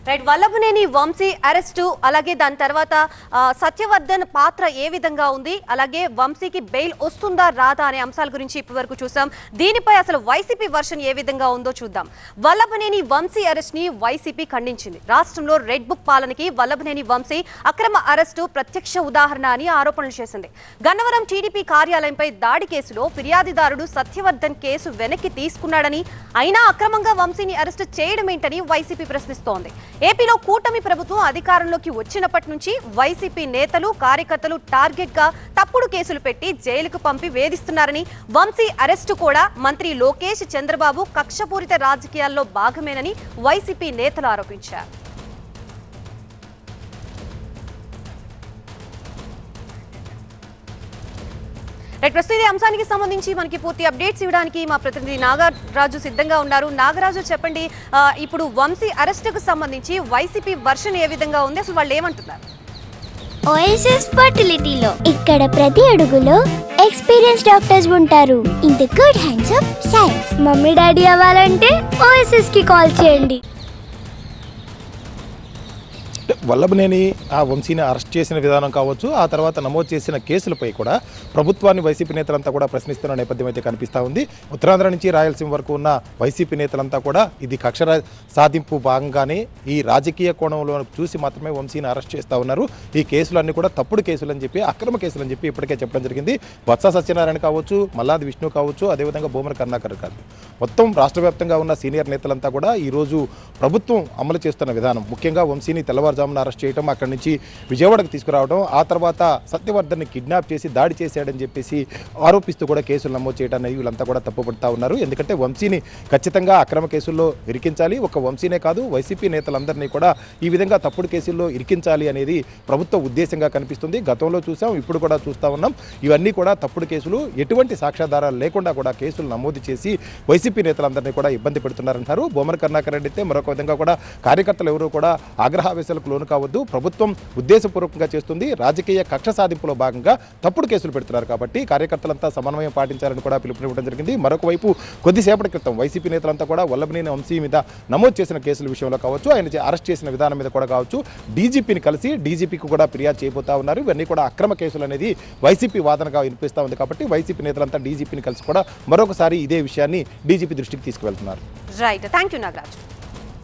Right, Vallabhaneni Vamsi arrest, అలాగే దాని తర్వాత సత్యవర్ధన్ పాత్ర ఏ విధంగా ఉంది, అలాగే వంశీకి బెయిల్ వస్తుందా రాదా అనే అంశాల గురించి ఇప్పటివరకు చూసాం. దీనిపై అసలు వైసీపీ వర్షన్ ఏ విధంగా ఉందో చూద్దాం. వల్లభనేని వంశీ అరెస్ట్ ని వైసీపీ ఖండించింది. రాష్ట్రంలో రెడ్ బుక్ పాలనకి వల్లభనేని వంశీ అక్రమ అరెస్టు ప్రత్యక్ష ఉదాహరణ అని ఆరోపణలు చేసింది. గన్నవరం టీడీపీ కార్యాలయంపై దాడి కేసులో ఫిర్యాదుదారుడు సత్యవర్ధన్ కేసు వెనక్కి తీసుకున్నాడని, అయినా అక్రమంగా వంశీని అరెస్టు చేయడమేంటని వైసీపీ ప్రశ్నిస్తోంది. ఏపీలో కూటమి ప్రభుత్వం అధికారంలోకి వచ్చినప్పటి నుంచి వైసీపీ నేతలు కార్యకర్తలు టార్గెట్ గా తప్పుడు కేసులు పెట్టి జైలుకు పంపి వేధిస్తున్నారని, వంశీ అరెస్టు కూడా మంత్రి లోకేష్ చంద్రబాబు కక్షపూరిత రాజకీయాల్లో భాగమేనని వైసీపీ నేతలు ఆరోపించారు. ప్రస్తుత అంశానికి సంబంధించి మనకి పూర్తి అప్డేట్స్ ఇవ్వడానికి మా ప్రతినిధి నాగరాజు సిద్ధంగా ఉన్నారు. నాగరాజు, చెప్పండి, ఇప్పుడు వంశీ అరెస్టుకు సంబంధించి వైసీపీ వర్షన్ ఏ విధంగా ఉంది, అసలు వాళ్ళు ఏమంటున్నారు? ఓఎస్ఎస్ ఫర్టిలిటీలో ఇక్కడ ప్రతి అడుగులో ఎక్స్పీరియన్స్ డాక్టర్స్ ఉంటారు. In the good hands of science. Mummy daddy అవ్వాలంటే ఓఎస్ఎస్ కి కాల్ చేయండి. వల్లభనేని ఆ వంశీని అరెస్ట్ చేసిన విధానం కావచ్చు, ఆ తర్వాత నమోదు చేసిన కేసులపై కూడా ప్రభుత్వాన్ని వైసీపీ నేతలంతా కూడా ప్రశ్నిస్తున్న నేపథ్యం అయితే కనిపిస్తూ ఉంది. ఉత్తరాంధ్ర నుంచి రాయలసీమ వరకు ఉన్న వైసీపీ నేతలంతా కూడా ఇది కక్ష సాధింపు భాగంగానే ఈ రాజకీయ కోణంలో చూసి మాత్రమే వంశీని అరెస్ట్ చేస్తూ ఉన్నారు. ఈ కేసులన్నీ కూడా తప్పుడు కేసులు అని చెప్పి, అక్రమ కేసులు అని చెప్పి ఇప్పటికే చెప్పడం జరిగింది. బొత్స సత్యనారాయణ కావచ్చు, మల్లాది విష్ణు కావచ్చు, అదేవిధంగా భూమన కరుణాకర్ కాదు, మొత్తం రాష్ట్ర వ్యాప్తంగా ఉన్న సీనియర్ నేతలంతా కూడా ఈరోజు ప్రభుత్వం అమలు చేస్తున్న విధానం, ముఖ్యంగా వంశీని తెల్లవారుజామున అరెస్ట్ చేయడం, అక్కడి నుంచి విజయవాడకు తీసుకురావడం, ఆ తర్వాత సత్యవర్ధన్ని కిడ్నాప్ చేసి దాడి చేశాడని చెప్పేసి ఆరోపిస్తూ కూడా కేసులు నమోదు చేయడాన్ని వీళ్ళంతా కూడా తప్పుపడుతూ ఉన్నారు. ఎందుకంటే వంశీని ఖచ్చితంగా అక్రమ కేసుల్లో ఇరికించాలి, ఒక వంశీనే కాదు వైసీపీ నేతలందరినీ కూడా ఈ విధంగా తప్పుడు కేసుల్లో ఇరికించాలి అనేది ప్రభుత్వ ఉద్దేశంగా కనిపిస్తుంది. గతంలో చూసాం, ఇప్పుడు కూడా చూస్తూ ఉన్నాం. ఇవన్నీ కూడా తప్పుడు కేసులు, ఎటువంటి సాక్ష్యాధారాలు లేకుండా కూడా కేసులు నమోదు చేసి వైసీపీ నేతలందరినీ కూడా ఇబ్బంది పెడుతున్నారంటారు. భూమన కరుణాకర్ రెడ్డి అయితే మరొక విధంగా కూడా కార్యకర్తలు ఎవరూ కూడా ఆగ్రహావేశాలకు లోను కావద్దు, ప్రభుత్వం ఉద్దేశపూర్వకంగా చేస్తుంది, రాజకీయ కక్ష సాధింపులో భాగంగా తప్పుడు కేసులు పెడుతున్నారు కాబట్టి కార్యకర్తలంతా సమన్వయం పాటించాలని కూడా పిలుపునివ్వడం జరిగింది. మరొక వైపు కొద్దిసేపటి క్రితం వైసీపీ నేతలంతా కూడా వల్లభనేని వంశీ మీద నమోదు చేసిన కేసుల విషయంలో కావచ్చు, ఆయన అరెస్ట్ చేసిన విధానం మీద కూడా కావచ్చు, డీజీపీని కలిసి డీజీపీకి కూడా ఫిర్యాదు చేయబోతా ఉన్నారు. ఇవన్నీ కూడా అక్రమ కేసులు అనేది వైసీపీ వాదనగా వినిపిస్తూ ఉంది కాబట్టి వైసీపీ నేతలంతా డీజీపీని కలిసి కూడా మరొకసారి ఇదే విషయాన్ని డీజీపీ దృష్టికి తీసుకువెళ్తున్నారు. Right, thank you Nagaraj.